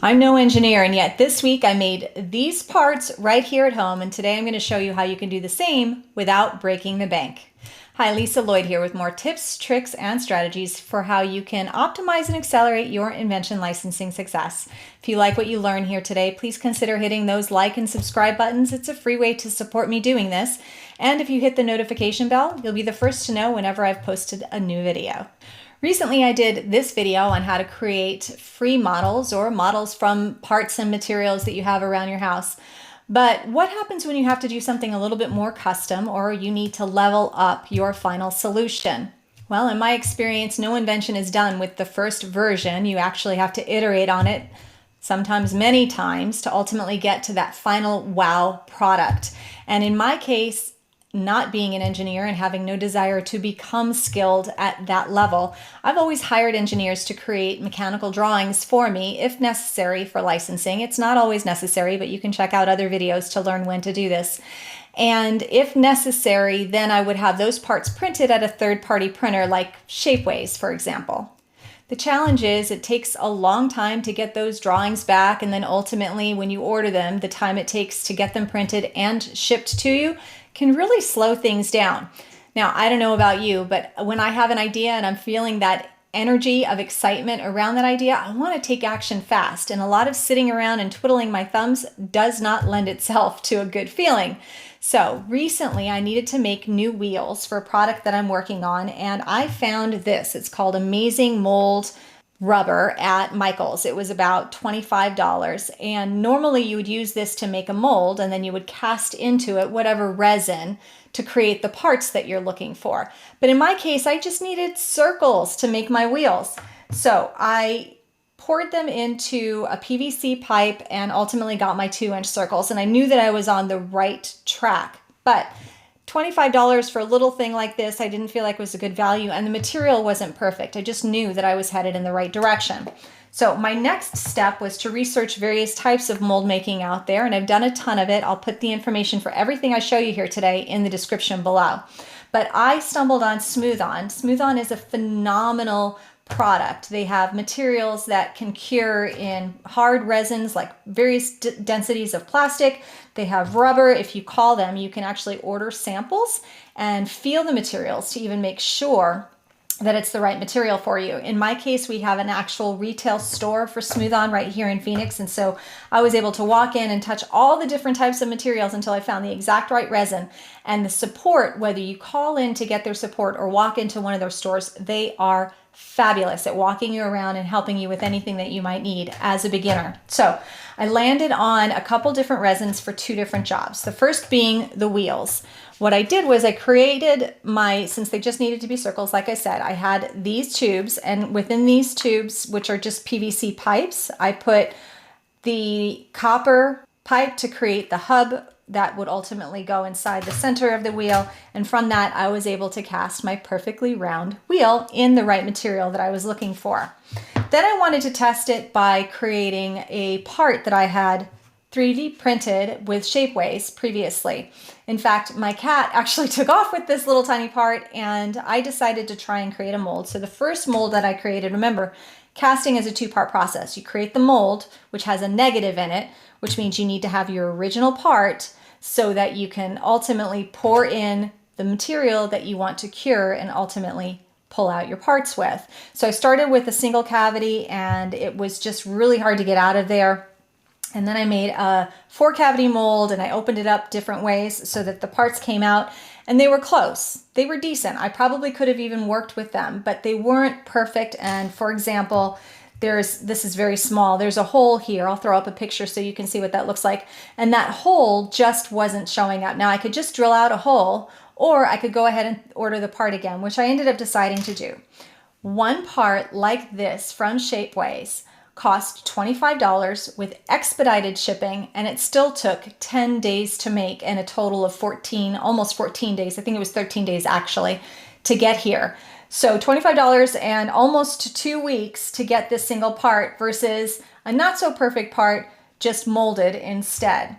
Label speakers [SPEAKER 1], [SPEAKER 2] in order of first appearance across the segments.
[SPEAKER 1] I'm no engineer, and yet this week I made these parts right here at home, and today I'm going to show you how you can do the same without breaking the bank. Hi, Lisa Lloyd here with more tips, tricks, and strategies for how you can optimize and accelerate your invention licensing success. If you like what you learn here today, please consider hitting those like and subscribe buttons. It's a free way to support me doing this. And if you hit the notification bell, you'll be the first to know whenever I've posted a new video. Recently, I did this video on how to create free models or models from parts and materials that you have around your house. But what happens when you have to do something a little bit more custom or you need to level up your final solution? Well, in my experience, no invention is done with the first version. You actually have to iterate on it, sometimes many times, to ultimately get to that final wow product. And in my case, not being an engineer and having no desire to become skilled at that level, I've always hired engineers to create mechanical drawings for me if necessary for licensing. It's not always necessary, but you can check out other videos to learn when to do this. And if necessary, then I would have those parts printed at a third-party printer like Shapeways, for example. The challenge is it takes a long time to get those drawings back, and then ultimately when you order them, the time it takes to get them printed and shipped to you can really slow things down. Now, I don't know about you, but when I have an idea and I'm feeling that energy of excitement around that idea, I want to take action fast. And a lot of sitting around and twiddling my thumbs does not lend itself to a good feeling. So recently I needed to make new wheels for a product that I'm working on, and I found this. It's called Amazing Mold Rubber at Michael's. It was about $25, and normally you would use this to make a mold and then you would cast into it whatever resin to create the parts that you're looking for. But in my case, I just needed circles to make my wheels. So I poured them into a PVC pipe and ultimately got my 2-inch circles, and I knew that I was on the right track. But $25 for a little thing like this, I didn't feel like was a good value, and the material wasn't perfect. I just knew that I was headed in the right direction. So my next step was to research various types of mold making out there, and I've done a ton of it. I'll put the information for everything I show you here today in the description below. But I stumbled on Smooth-On. Smooth-On is a phenomenal product. They have materials that can cure in hard resins like various densities of plastic. They have rubber. If you call them, you can actually order samples and feel the materials to even make sure that it's the right material for you. In my case, we have an actual retail store for Smooth-On right here in Phoenix, and so I was able to walk in and touch all the different types of materials until I found the exact right resin. And the support, whether you call in to get their support or walk into one of their stores, they are fabulous at walking you around and helping you with anything that you might need as a beginner. So I landed on a couple different resins for 2 different jobs. The first being the wheels. What I did was I created since they just needed to be circles, like I said, I had these tubes, and within these tubes, which are just PVC pipes, I put the copper pipe to create the hub that would ultimately go inside the center of the wheel. And from that, I was able to cast my perfectly round wheel in the right material that I was looking for. Then I wanted to test it by creating a part that I had 3D printed with Shapeways previously. In fact, my cat actually took off with this little tiny part, and I decided to try and create a mold. So the first mold that I created, remember, casting is a 2-part process. You create the mold, which has a negative in it, which means you need to have your original part so that you can ultimately pour in the material that you want to cure and ultimately pull out your parts with. So I started with a single cavity, and it was just really hard to get out of there. And then I made a 4-cavity mold, and I opened it up different ways so that the parts came out, and they were close. They were decent. I probably could have even worked with them, but they weren't perfect. And for example, this is very small. There's a hole here. I'll throw up a picture so you can see what that looks like. And that hole just wasn't showing up. Now I could just drill out a hole, or I could go ahead and order the part again, which I ended up deciding to do. One part like this from Shapeways cost $25 with expedited shipping, and it still took 10 days to make and a total of almost 14 days. I think it was 13 days actually to get here. So $25 and almost 2 weeks to get this single part versus a not so perfect part just molded instead.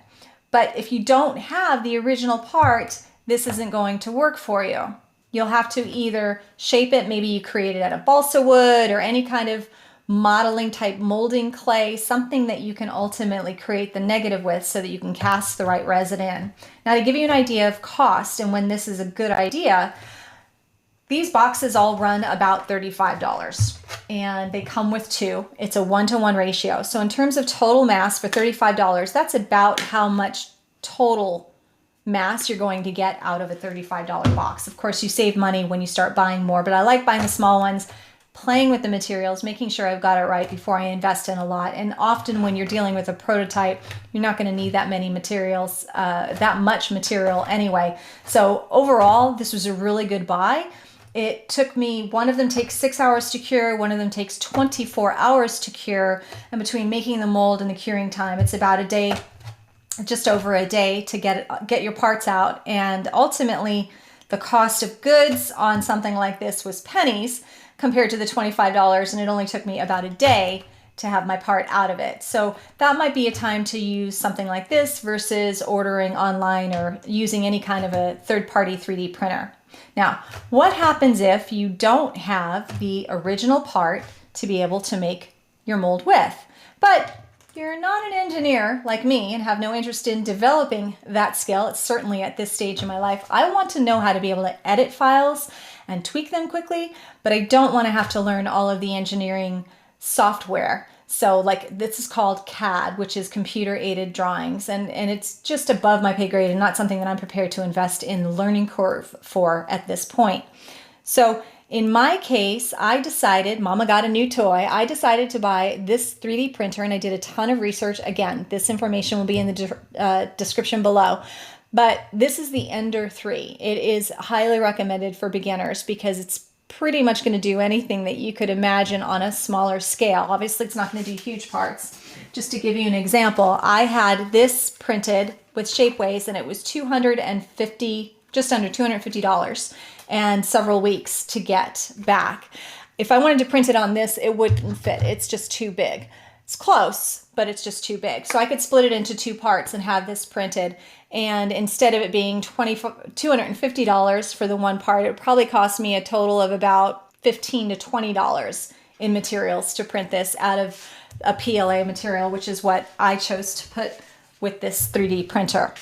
[SPEAKER 1] But if you don't have the original part, this isn't going to work for you. You'll have to either shape it, maybe you create it out of balsa wood or any kind of modeling type molding clay, something that you can ultimately create the negative with so that you can cast the right resin in. Now, to give you an idea of cost and when this is a good idea, these boxes all run about $35 and they come with two. It's a 1-to-1 ratio. So in terms of total mass for $35, that's about how much total mass you're going to get out of a $35 box. Of course, you save money when you start buying more, but I like buying the small ones, playing with the materials, making sure I've got it right before I invest in a lot. And often when you're dealing with a prototype, you're not going to need that many materials, that much material anyway. So overall, this was a really good buy. It took me, one of them takes 6 hours to cure, one of them takes 24 hours to cure. And between making the mold and the curing time, it's about a day, just over a day to get your parts out. And ultimately, the cost of goods on something like this was pennies compared to the $25, and it only took me about a day to have my part out of it. So that might be a time to use something like this versus ordering online or using any kind of a third-party 3D printer. Now, what happens if you don't have the original part to be able to make your mold with? But you're not an engineer like me and have no interest in developing that skill. It's certainly at this stage in my life. I want to know how to be able to edit files and tweak them quickly, but I don't want to have to learn all of the engineering software. So like this is called CAD, which is computer aided drawings, and it's just above my pay grade and not something that I'm prepared to invest in the learning curve for at this point. So in my case, I decided, Mama got a new toy. I decided to buy this 3D printer and I did a ton of research. Again, this information will be in the description below. But this is the Ender 3. It is highly recommended for beginners because it's pretty much going to do anything that you could imagine on a smaller scale. Obviously, it's not going to do huge parts. Just to give you an example, I had this printed with Shapeways and it was just under $250 and several weeks to get back. If I wanted to print it on this, it wouldn't fit. It's just too big. It's close, but it's just too big. So I could split it into two parts and have this printed. And instead of it being $250 for the one part, it would probably cost me a total of about $15 to $20 in materials to print this out of a PLA material, which is what I chose to put with this 3D printer.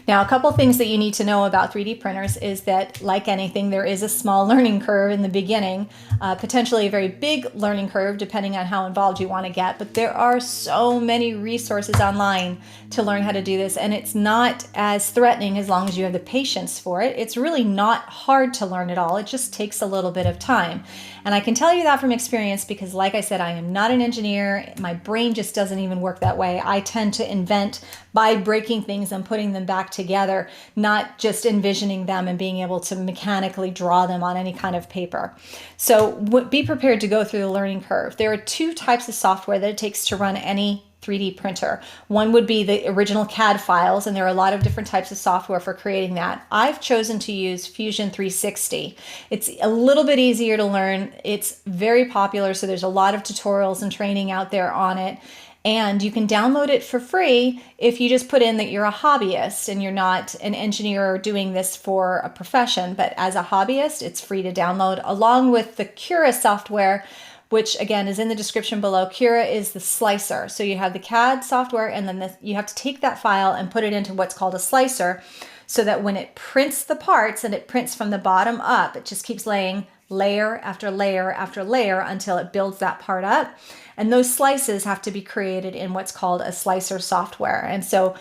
[SPEAKER 1] Now, a couple things that you need to know about 3D printers is that, like anything, there is a small learning curve in the beginning, potentially a very big learning curve depending on how involved you want to get, but there are so many resources online to learn how to do this, and it's not as threatening as long as you have the patience for it. It's really not hard to learn at all. It just takes a little bit of time. And I can tell you that from experience because, like I said, I am not an engineer. My brain just doesn't even work that way. I tend to invent by breaking things and putting them back together, not just envisioning them and being able to mechanically draw them on any kind of paper. So be prepared to go through the learning curve. There are two types of software that it takes to run any 3D printer. One would be the original CAD files, and there are a lot of different types of software for creating that. I've chosen to use Fusion 360. It's a little bit easier to learn. It's very popular, so there's a lot of tutorials and training out there on it. And you can download it for free if you just put in that you're a hobbyist and you're not an engineer doing this for a profession. But as a hobbyist, it's free to download along with the Cura software, which again is in the description below. Cura is the slicer. So you have the CAD software and then you have to take that file and put it into what's called a slicer so that when it prints the parts and it prints from the bottom up, it just keeps laying layer after layer after layer until it builds that part up. And those slices have to be created in what's called a slicer software. And so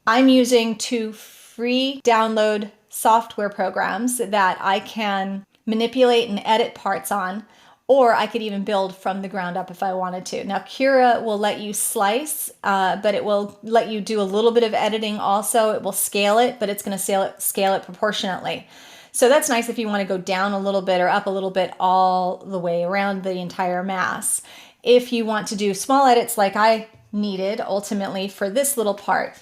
[SPEAKER 1] I'm using two free download software programs that I can manipulate and edit parts on, or I could even build from the ground up if I wanted to. Now, Cura will let you slice, but it will let you do a little bit of editing also. It will scale it, but it's going to scale it proportionately. So that's nice if you want to go down a little bit or up a little bit all the way around the entire mass. If you want to do small edits like I needed ultimately for this little part,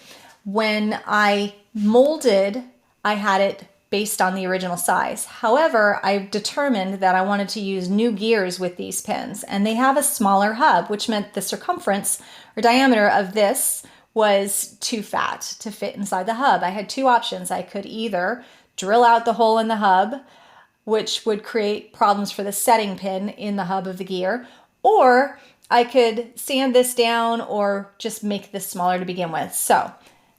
[SPEAKER 1] when I molded, I had it based on the original size. However, I determined that I wanted to use new gears with these pins, and they have a smaller hub, which meant the circumference or diameter of this was too fat to fit inside the hub. I had two options. I could either drill out the hole in the hub, which would create problems for the setting pin in the hub of the gear, or I could sand this down or just make this smaller to begin with. So,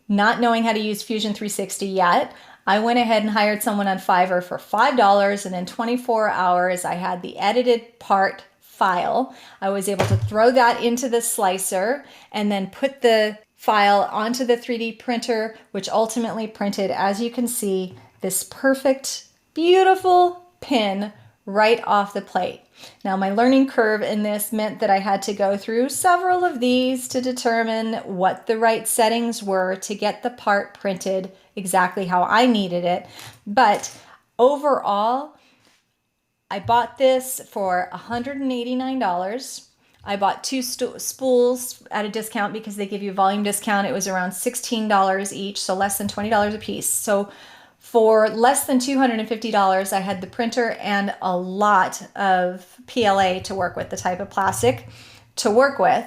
[SPEAKER 1] not knowing how to use Fusion 360 yet, I went ahead and hired someone on Fiverr for $5, and in 24 hours, I had the edited part file. I was able to throw that into the slicer and then put the file onto the 3D printer, which ultimately printed, as you can see, this perfect, beautiful pin right off the plate. Now, my learning curve in this meant that I had to go through several of these to determine what the right settings were to get the part printed exactly how I needed it. But overall, I bought this for $189. I bought two spools at a discount because they give you a volume discount. It was around $16 each, so less than $20 a piece. So for less than $250, I had the printer and a lot of PLA to work with, the type of plastic to work with.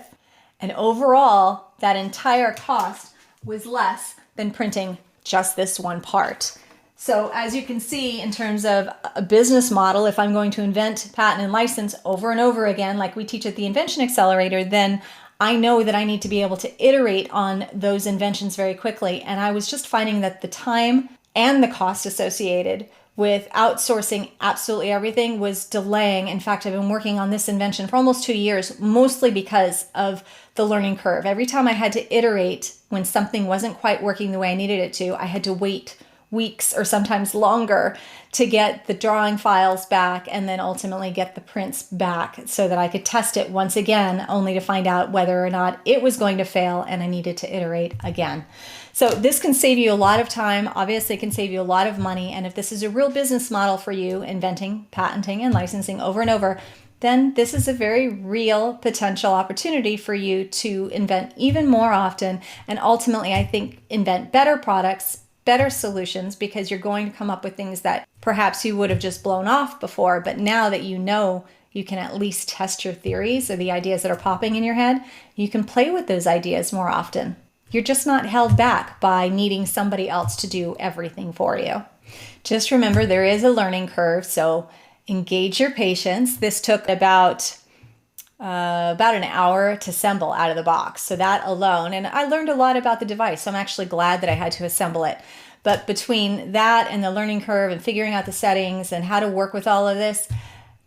[SPEAKER 1] And overall, that entire cost was less than printing just this one part. So as you can see, in terms of a business model, if I'm going to invent, patent, and license over and over again, like we teach at the Invention Accelerator, then I know that I need to be able to iterate on those inventions very quickly. And I was just finding that the time and the cost associated with outsourcing absolutely everything was delaying. In fact, I've been working on this invention for almost 2 years, mostly because of the learning curve. Every time I had to iterate when something wasn't quite working the way I needed it to, I had to wait weeks or sometimes longer to get the drawing files back and then ultimately get the prints back so that I could test it once again, only to find out whether or not it was going to fail and I needed to iterate again. So this can save you a lot of time, obviously it can save you a lot of money, and if this is a real business model for you, inventing, patenting, and licensing over and over, then this is a very real potential opportunity for you to invent even more often, and ultimately I think invent better products, better solutions, because you're going to come up with things that perhaps you would have just blown off before, but now that you know you can at least test your theories or the ideas that are popping in your head, you can play with those ideas more often. You're just not held back by needing somebody else to do everything for you. Just remember there is a learning curve, so engage your patience. This took about an hour to assemble out of the box. So that alone, and I learned a lot about the device. So I'm actually glad that I had to assemble it. But between that and the learning curve and figuring out the settings and how to work with all of this,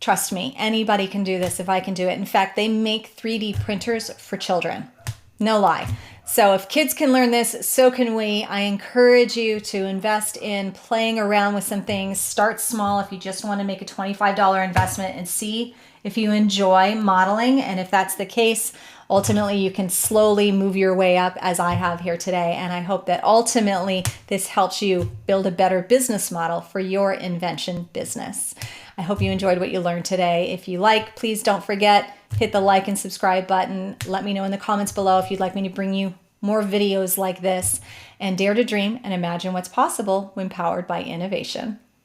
[SPEAKER 1] trust me, anybody can do this if I can do it. In fact, they make 3D printers for children. No lie. So if kids can learn this, so can we. I encourage you to invest in playing around with some things. Start small if you just want to make a $25 investment and see if you enjoy modeling. And if that's the case, ultimately you can slowly move your way up as I have here today. And I hope that ultimately this helps you build a better business model for your invention business. I hope you enjoyed what you learned today. If you like, please don't forget, hit the like and subscribe button. Let me know in the comments below if you'd like me to bring you more videos like this. And dare to dream and imagine what's possible when powered by innovation.